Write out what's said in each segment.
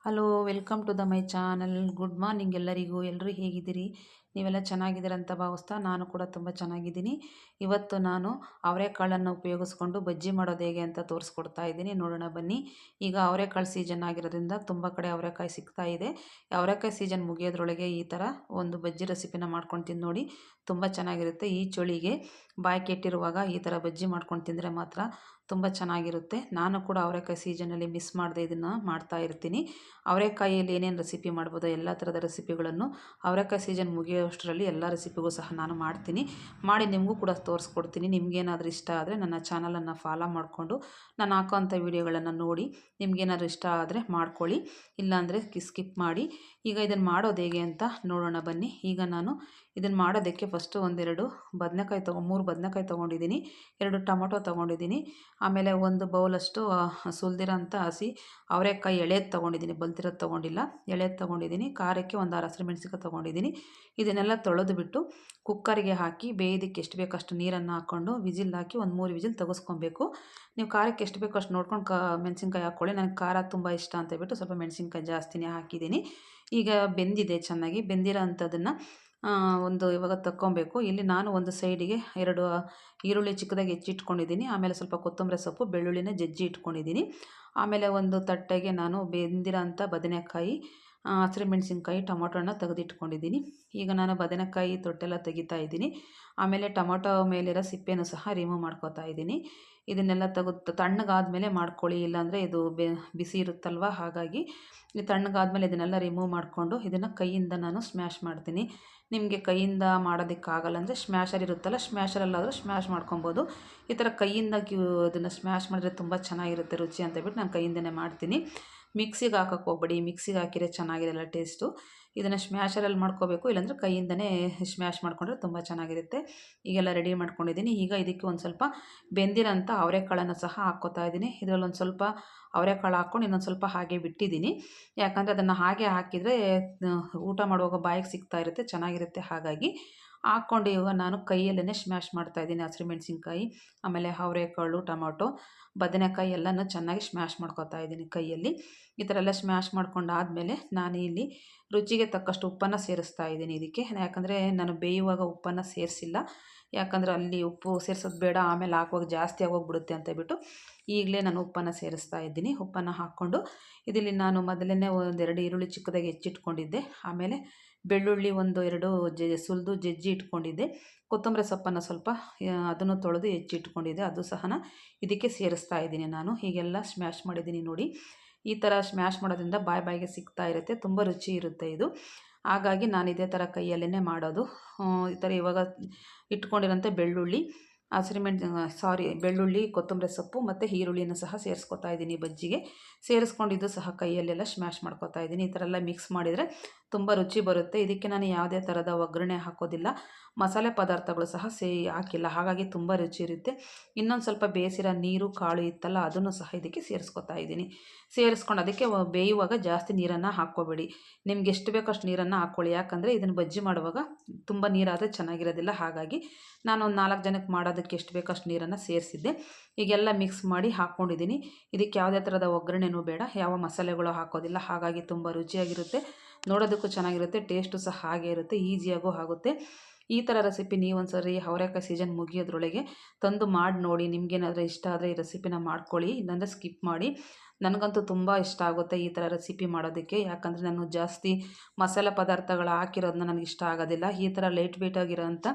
Hello welcome to my channel. Good morning ಎಲ್ಲರಿಗೂ. ಎಲ್ಲರೂ ಹೇಗಿದ್ದೀರಿ? ನೀವೆಲ್ಲ ಚೆನ್ನಾಗಿದ್ದೀರ ಅಂತ ಭಾವಿಸ್ತಾ ನಾನು ಕೂಡ ತುಂಬ ಚೆನ್ನಾಗಿದ್ದೀನಿ. ಇವತ್ತು ನಾನು ಅವರೆಕಾಳನ್ನು ಉಪಯೋಗಿಸ್ಕೊಂಡು ಬಜ್ಜಿ ಮಾಡೋದು ಹೇಗೆ ಅಂತ ತೋರಿಸ್ಕೊಡ್ತಾ ಇದ್ದೀನಿ. ನೋಡೋಣ ಬನ್ನಿ. ಈಗ ಅವರೆಕಾಳು ಸೀಸನ್ ಆಗಿರೋದ್ರಿಂದ ತುಂಬ ಕಡೆ ಅವರೆಕಾಯಿ ಸಿಗ್ತಾ ಇದೆ. ಅವರೆಕಾಯಿ ಸೀಸನ್ ಮುಗಿಯೋದ್ರೊಳಗೆ ಈ ಥರ ಒಂದು ಬಜ್ಜಿ ರೆಸಿಪಿನ ಮಾಡ್ಕೊಂಡು ತಿಂದು ನೋಡಿ, ತುಂಬ ಚೆನ್ನಾಗಿರುತ್ತೆ. ಈ ಚಳಿಗೆ ಬಾಯಿ ಕೆಟ್ಟಿರುವಾಗ ಈ ಥರ ಬಜ್ಜಿ ಮಾಡ್ಕೊಂಡು ತಿಂದರೆ ಮಾತ್ರ ತುಂಬ ಚೆನ್ನಾಗಿರುತ್ತೆ. ನಾನು ಕೂಡ ಅವರೆಕಾಯಿ ಸೀಸನಲ್ಲಿ ಮಿಸ್ ಮಾಡದೆ ಇದನ್ನು ಮಾಡ್ತಾ ಇರ್ತೀನಿ. ಅವರೆಕಾಯಿಯಲ್ಲಿ ಏನೇನು ರೆಸಿಪಿ ಮಾಡ್ಬೋದು, ಎಲ್ಲ ಥರದ ರೆಸಿಪಿಗಳನ್ನು ಅವರೆಕಾಯಿ ಸೀಸನ್ ಮುಗಿಯೋಷ್ಟರಲ್ಲಿ ಎಲ್ಲ ರೆಸಿಪಿಗೂ ಸಹ ನಾನು ಮಾಡಿ ನಿಮಗೂ ಕೂಡ ತೋರಿಸ್ಕೊಡ್ತೀನಿ. ನಿಮಗೇನಾದರೂ ಇಷ್ಟ ಆದರೆ ನನ್ನ ಚಾನಲನ್ನು ಫಾಲೋ ಮಾಡಿಕೊಂಡು ನಾನು ಹಾಕೋವಂಥ ವೀಡಿಯೋಗಳನ್ನು ನೋಡಿ ನಿಮಗೇನಾದರೂ ಇಷ್ಟ ಆದರೆ ಮಾಡ್ಕೊಳ್ಳಿ, ಇಲ್ಲಾಂದರೆ ಸ್ಕಿಪ್ ಮಾಡಿ. ಈಗ ಇದನ್ನು ಮಾಡೋದು ಹೇಗೆ ಅಂತ ನೋಡೋಣ ಬನ್ನಿ. ಈಗ ನಾನು ಇದನ್ನು ಮಾಡೋದಕ್ಕೆ ಫಸ್ಟು ಒಂದೆರಡು ಮೂರು ಬದನೆಕಾಯಿ ತೊಗೊಂಡಿದ್ದೀನಿ, 2 ಟೊಮೊಟೊ ತೊಗೊಂಡಿದ್ದೀನಿ, ಆಮೇಲೆ ಒಂದು ಬೌಲಷ್ಟು ಸುಲಿದಿರೋಂಥ ಹಸಿ ಅವರೆಕಾಯಿ ಎಳೆದು ತೊಗೊಂಡಿದ್ದೀನಿ, ಬಲ್ತಿರೋದು ತೊಗೊಂಡಿಲ್ಲ, ಎಳೆದು ತೊಗೊಂಡಿದ್ದೀನಿ. ಖಾರಕ್ಕೆ ಒಂದು 6 ಹಸಿಮೆಣ್ಸಿನ್ಕಾಯಿ ತೊಗೊಂಡಿದ್ದೀನಿ. ಇದನ್ನೆಲ್ಲ ತೊಳೆದು ಬಿಟ್ಟು ಕುಕ್ಕರಿಗೆ ಹಾಕಿ ಬೇಯೋದಕ್ಕೆ ಎಷ್ಟು ಬೇಕೋ ಅಷ್ಟು ನೀರನ್ನು ಹಾಕ್ಕೊಂಡು ವಿಜಿಲ್ ಹಾಕಿ ಒಂದು 3 ವಿಜಿಲ್ ತೆಗೆಸ್ಕೊಬೇಕು. ನೀವು ಖಾರಕ್ಕೆ ಎಷ್ಟು ಬೇಕೋ ಅಷ್ಟು ನೋಡ್ಕೊಂಡು ಮೆಣಸಿನ್ಕಾಯಿ ಹಾಕ್ಕೊಳ್ಳಿ. ನನಗೆ ಖಾರ ತುಂಬ ಇಷ್ಟ ಅಂತ ಹೇಳ್ಬಿಟ್ಟು ಸ್ವಲ್ಪ ಮೆಣಸಿನ್ಕಾಯಿ ಜಾಸ್ತಿನೇ ಹಾಕಿದ್ದೀನಿ. ಈಗ ಬೆಂದಿದೆ, ಚೆನ್ನಾಗಿ ಬೆಂದಿರೋ ಅಂಥದ್ದನ್ನು ಇವಾಗ ತಕ್ಕೊಬೇಕು. ಇಲ್ಲಿ ನಾನು ಒಂದು ಸೈಡಿಗೆ 2 ಈರುಳ್ಳಿ ಚಿಕ್ಕದಾಗಿ ಹೆಚ್ಚಿಟ್ಕೊಂಡಿದ್ದೀನಿ, ಆಮೇಲೆ ಸ್ವಲ್ಪ ಕೊತ್ತಂಬರಿ ಸೊಪ್ಪು, ಬೆಳ್ಳುಳ್ಳಿನ ಜಜ್ಜಿ ಇಟ್ಕೊಂಡಿದ್ದೀನಿ. ಆಮೇಲೆ ಒಂದು ತಟ್ಟೆಗೆ ನಾನು ಬೆಂದಿರೋ ಅಂಥ ಬದನೆಕಾಯಿ, ಹಸಿಮೆಣ್ಸಿನ್ಕಾಯಿ, ಟೊಮೊಟೊನ ತೆಗೆದಿಟ್ಕೊಂಡಿದ್ದೀನಿ. ಈಗ ನಾನು ಬದನೆಕಾಯಿ ತೊಟ್ಟೆಲ್ಲ ತೆಗಿತಾ ಇದ್ದೀನಿ. ಆಮೇಲೆ ಟೊಮೊಟೊ ಮೇಲಿರೋ ಸಿಪ್ಪೆನೂ ಸಹ ರಿಮೂವ್ ಮಾಡ್ಕೋತಾ ಇದ್ದೀನಿ. ಇದನ್ನೆಲ್ಲ ತೆಗೆದು ತಣ್ಣಗಾದ್ಮೇಲೆ ಮಾಡ್ಕೊಳ್ಳಿ, ಇಲ್ಲಾಂದರೆ ಇದು ಬಿಸಿ ಇರುತ್ತಲ್ವ, ಹಾಗಾಗಿ ಈ ತಣ್ಣಗಾದ್ಮೇಲೆ ಇದನ್ನೆಲ್ಲ ರಿಮೂವ್ ಮಾಡಿಕೊಂಡು ಇದನ್ನು ಕೈಯಿಂದ ನಾನು ಸ್ಮ್ಯಾಶ್ ಮಾಡ್ತೀನಿ. ನಿಮಗೆ ಕೈಯಿಂದ ಮಾಡೋದಕ್ಕಾಗಲ್ಲ ಅಂದರೆ ಸ್ಮ್ಯಾಶರ್ ಇರುತ್ತಲ್ಲ, ಸ್ಮ್ಯಾಶರಲ್ಲಾದರೂ ಸ್ಮ್ಯಾಶ್ ಮಾಡ್ಕೊಬೋದು. ಈ ಥರ ಕೈಯಿಂದ ಇದನ್ನು ಸ್ಮ್ಯಾಶ್ ಮಾಡಿದ್ರೆ ತುಂಬ ಚೆನ್ನಾಗಿರುತ್ತೆ ರುಚಿ ಅಂತ ಹೇಳ್ಬಿಟ್ಟು ನಾನು ಕೈಯಿಂದನೇ ಮಾಡ್ತೀನಿ. ಮಿಕ್ಸಿಗೆ ಹಾಕೋಕ್ಕೆ ಹೋಗ್ಬೇಡಿ, ಮಿಕ್ಸಿಗೆ ಹಾಕಿದ್ರೆ ಚೆನ್ನಾಗಿರಲ್ಲ ಟೇಸ್ಟು. ಇದನ್ನು ಸ್ಮ್ಯಾಶರಲ್ಲಿ ಮಾಡ್ಕೋಬೇಕು, ಇಲ್ಲಾಂದರೆ ಕೈಯಿಂದನೇ ಸ್ಮ್ಯಾಶ್ ಮಾಡಿಕೊಂಡ್ರೆ ತುಂಬ ಚೆನ್ನಾಗಿರುತ್ತೆ. ಈಗೆಲ್ಲ ರೆಡಿ ಮಾಡ್ಕೊಂಡಿದ್ದೀನಿ. ಈಗ ಇದಕ್ಕೆ ಒಂದು ಸ್ವಲ್ಪ ಬೆಂದಿರೋಂಥ ಅವರೆಕಾಳನ್ನು ಸಹ ಹಾಕ್ಕೋತಾ ಇದ್ದೀನಿ. ಇದರಲ್ಲಿ ಒಂದು ಸ್ವಲ್ಪ ಅವರೆಕಾಳು ಹಾಕ್ಕೊಂಡು ಇನ್ನೊಂದು ಸ್ವಲ್ಪ ಹಾಗೆ ಬಿಟ್ಟಿದ್ದೀನಿ. ಯಾಕಂದರೆ ಅದನ್ನು ಹಾಗೆ ಹಾಕಿದರೆ ಊಟ ಮಾಡುವಾಗ ಬಾಯಿಗೆ ಸಿಗ್ತಾ ಇರುತ್ತೆ, ಚೆನ್ನಾಗಿರುತ್ತೆ. ಹಾಗಾಗಿ ಹಾಕ್ಕೊಂಡು ಇವಾಗ ನಾನು ಕೈಯಲ್ಲೇ ಸ್ಮ್ಯಾಶ್ ಮಾಡ್ತಾಯಿದ್ದೀನಿ. ಹಸಿಮೆಣ್ಸಿನ್ಕಾಯಿ, ಆಮೇಲೆ ಅವರೆಕಾಳು, ಟೊಮೊಟೊ, ಬದನೆಕಾಯಿ ಎಲ್ಲನೂ ಚೆನ್ನಾಗಿ ಸ್ಮ್ಯಾಶ್ ಮಾಡ್ಕೊತಾ ಇದ್ದೀನಿ ಕೈಯಲ್ಲಿ. ಈ ಥರ ಎಲ್ಲ ಸ್ಮ್ಯಾಶ್ ಮಾಡ್ಕೊಂಡಾದಮೇಲೆ ನಾನು ಇಲ್ಲಿ ರುಚಿಗೆ ತಕ್ಕಷ್ಟು ಉಪ್ಪನ್ನು ಸೇರಿಸ್ತಾ ಇದ್ದೀನಿ ಇದಕ್ಕೆ. ಯಾಕಂದರೆ ನಾನು ಬೇಯುವಾಗ ಉಪ್ಪನ್ನು ಸೇರಿಸಿಲ್ಲ, ಯಾಕಂದರೆ ಅಲ್ಲಿ ಉಪ್ಪು ಸೇರಿಸೋದು ಬೇಡ, ಆಮೇಲೆ ಹಾಕುವಾಗ ಜಾಸ್ತಿ ಆಗೋಗ್ಬಿಡುತ್ತೆ ಅಂತ ಹೇಳ್ಬಿಟ್ಟು ಈಗಲೇ ನಾನು ಉಪ್ಪನ್ನು ಸೇರಿಸ್ತಾ ಇದ್ದೀನಿ. ಉಪ್ಪನ್ನು ಹಾಕ್ಕೊಂಡು ಇದರಲ್ಲಿ ನಾನು ಮೊದಲೇ 1-2 ಈರುಳ್ಳಿ ಚಿಕ್ಕದಾಗಿ ಹೆಚ್ಚಿಟ್ಕೊಂಡಿದ್ದೆ, ಆಮೇಲೆ ಬೆಳ್ಳುಳ್ಳಿ 1-2 ಸುಲಿದು ಜಜ್ಜಿ ಇಟ್ಕೊಂಡಿದ್ದೆ, ಕೊತ್ತಂಬರಿ ಸೊಪ್ಪನ್ನು ಸ್ವಲ್ಪ ಅದನ್ನು ತೊಳೆದು ಹೆಚ್ಚಿಟ್ಕೊಂಡಿದ್ದೆ, ಅದು ಸಹ ಇದಕ್ಕೆ ಸೇರಿಸ್ತಾ ಇದ್ದೀನಿ ನಾನು. ಹೀಗೆಲ್ಲ ಸ್ಮ್ಯಾಶ್ ಮಾಡಿದ್ದೀನಿ ನೋಡಿ. ಈ ಥರ ಸ್ಮ್ಯಾಶ್ ಮಾಡೋದ್ರಿಂದ ಬಾಯಿಗೆ ಸಿಗ್ತಾ ಇರುತ್ತೆ, ತುಂಬ ರುಚಿ ಇರುತ್ತೆ ಇದು. ಹಾಗಾಗಿ ನಾನು ಇದೇ ಥರ ಕೈಯಲ್ಲೇ ಮಾಡೋದು. ಈ ಥರ ಇವಾಗ ಇಟ್ಕೊಂಡಿರೋಂಥ ಬೆಳ್ಳುಳ್ಳಿ, ಕೊತ್ತಂಬರಿ ಸೊಪ್ಪು ಮತ್ತು ಈರುಳ್ಳಿಯನ್ನು ಸಹ ಸೇರಿಸ್ಕೊತಾ ಇದ್ದೀನಿ ಬಜ್ಜಿಗೆ. ಸೇರಿಸ್ಕೊಂಡಿದ್ದು ಸಹ ಕೈಯಲ್ಲೆಲ್ಲ ಸ್ಮ್ಯಾಶ್ ಮಾಡ್ಕೊತಾ ಇದ್ದೀನಿ. ಈ ಥರ ಎಲ್ಲ ಮಿಕ್ಸ್ ಮಾಡಿದರೆ ತುಂಬ ರುಚಿ ಬರುತ್ತೆ. ಇದಕ್ಕೆ ನಾನು ಯಾವುದೇ ಥರದ ಒಗ್ಗರಣೆ ಹಾಕೋದಿಲ್ಲ, ಮಸಾಲೆ ಪದಾರ್ಥಗಳು ಸಹ ಹಾಕಿಲ್ಲ, ಹಾಗಾಗಿ ತುಂಬ ರುಚಿ ಇರುತ್ತೆ. ಇನ್ನೊಂದು ಸ್ವಲ್ಪ ಬೇಯಿಸಿರೋ ನೀರು, ಕಾಳು ಇತ್ತಲ್ಲ, ಅದನ್ನು ಸಹ ಇದಕ್ಕೆ ಸೇರಿಸ್ಕೊತಾ ಇದ್ದೀನಿ. ಸೇರಿಸ್ಕೊಂಡು ಅದಕ್ಕೆ ಬೇಯುವಾಗ ಜಾಸ್ತಿ ನೀರನ್ನು ಹಾಕ್ಕೋಬೇಡಿ, ನಿಮ್ಗೆ ಎಷ್ಟು ಬೇಕೋ ಅಷ್ಟು ನೀರನ್ನು ಹಾಕ್ಕೊಳ್ಳಿ. ಯಾಕಂದರೆ ಇದನ್ನು ಬಜ್ಜಿ ಮಾಡುವಾಗ ತುಂಬ ನೀರಾದರೆ ಚೆನ್ನಾಗಿರೋದಿಲ್ಲ. ಹಾಗಾಗಿ ನಾನು ಒಂದು 4 ಜನಕ್ಕೆ ಮಾಡೋದಕ್ಕೆ ಎಷ್ಟು ಬೇಕೋ ಅಷ್ಟು ನೀರನ್ನು ಸೇರಿಸಿದ್ದೆ. ಈಗೆಲ್ಲ ಮಿಕ್ಸ್ ಮಾಡಿ ಹಾಕ್ಕೊಂಡಿದ್ದೀನಿ. ಇದಕ್ಕೆ ಯಾವುದೇ ಥರದ ಒಗ್ಗರಣೆನೂ ಬೇಡ, ಯಾವ ಮಸಾಲೆಗಳು ಹಾಕೋದಿಲ್ಲ, ಹಾಗಾಗಿ ತುಂಬ ರುಚಿಯಾಗಿರುತ್ತೆ, ನೋಡೋದಕ್ಕೂ ಚೆನ್ನಾಗಿರುತ್ತೆ, ಟೇಸ್ಟು ಸಹ ಹಾಗೆ ಇರುತ್ತೆ, ಈಸಿಯಾಗೂ ಆಗುತ್ತೆ. ಈ ಥರ ರೆಸಿಪಿ ನೀವೊಂದ್ಸರಿ ಅವರೆಕಾಯಿ ಸೀಸನ್ ಮುಗಿಯೋದ್ರೊಳಗೆ ತಂದು ಮಾಡಿ ನೋಡಿ. ನಿಮಗೇನಾದರೂ ಇಷ್ಟ ಆದರೆ ಈ ರೆಸಿಪಿನ ಮಾಡ್ಕೊಳ್ಳಿ, ಇಲ್ಲಾಂದರೆ ಸ್ಕಿಪ್ ಮಾಡಿ. ನನಗಂತೂ ತುಂಬ ಇಷ್ಟ ಆಗುತ್ತೆ ಈ ಥರ ರೆಸಿಪಿ ಮಾಡೋದಕ್ಕೆ, ಯಾಕಂದರೆ ನಾನು ಜಾಸ್ತಿ ಮಸಾಲೆ ಪದಾರ್ಥಗಳು ಹಾಕಿರೋದನ್ನ ನನಗೆ ಇಷ್ಟ ಆಗೋದಿಲ್ಲ. ಈ ಥರ ಲೈಟ್ ವೆಯ್ಟಾಗಿರೋಂಥ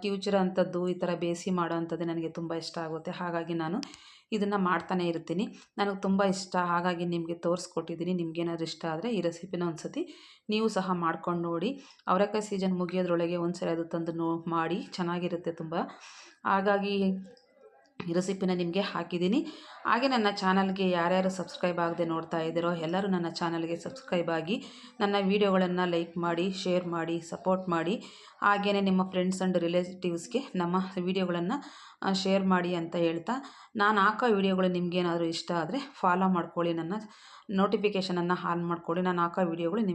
ಕಿವುಚಿರೋ ಅಂಥದ್ದು, ಈ ಥರ ಬೇಯಿಸಿ ಮಾಡೋ ಅಂಥದ್ದು ನನಗೆ ತುಂಬ ಇಷ್ಟ ಆಗುತ್ತೆ. ಹಾಗಾಗಿ ನಾನು ಇದನ್ನು ಮಾಡ್ತಾನೆ ಇರ್ತೀನಿ, ನನಗೆ ತುಂಬ ಇಷ್ಟ, ಹಾಗಾಗಿ ನಿಮಗೆ ತೋರಿಸ್ಕೊಟ್ಟಿದ್ದೀನಿ. ನಿಮಗೇನಾದ್ರು ಇಷ್ಟ ಆದರೆ ಈ ರೆಸಿಪಿನ ಒಂದು ಸತಿ ನೀವು ಸಹ ಮಾಡ್ಕೊಂಡು ನೋಡಿ. ಅವರೆಕಾಯಿ ಸೀಸನ್ ಮುಗಿಯೋದ್ರೊಳಗೆ ಒಂದು ಸರಿ ಅದು ತಂದು ಮಾಡಿ, ಚೆನ್ನಾಗಿರುತ್ತೆ ತುಂಬ. ಹಾಗಾಗಿ ಈ ರೆಸಿಪಿನ ನಿಮಗೆ ಹಾಕಿದ್ದೀನಿ. ಹಾಗೆ ನನ್ನ ಚಾನಲ್ಗೆ ಯಾರ್ಯಾರು ಸಬ್ಸ್ಕ್ರೈಬ್ ಆಗದೆ ನೋಡ್ತಾ ಇದ್ದೀರೋ ಎಲ್ಲರೂ ನನ್ನ ಚಾನಲ್ಗೆ ಸಬ್ಸ್ಕ್ರೈಬ್ ಆಗಿ ನನ್ನ ವೀಡಿಯೋಗಳನ್ನು ಲೈಕ್ ಮಾಡಿ, ಶೇರ್ ಮಾಡಿ, ಸಪೋರ್ಟ್ ಮಾಡಿ. ಹಾಗೆಯೇ ನಿಮ್ಮ ಫ್ರೆಂಡ್ಸ್ ಆ್ಯಂಡ್ ರಿಲೇಟಿವ್ಸ್ಗೆ ನಮ್ಮ ವೀಡಿಯೋಗಳನ್ನು ಶೇರ್ ಮಾಡಿ ಅಂತ ಹೇಳ್ತಾ, ನಾನು ಹಾಕೋ ವೀಡಿಯೋಗಳು ನಿಮಗೇನಾದರೂ ಇಷ್ಟ ಆದರೆ ಫಾಲೋ ಮಾಡ್ಕೊಳ್ಳಿ, ನನ್ನ ನೋಟಿಫಿಕೇಷನನ್ನು ಆನ್ ಮಾಡ್ಕೊಳ್ಳಿ. ನಾನು ಹಾಕೋ ವೀಡಿಯೋಗಳು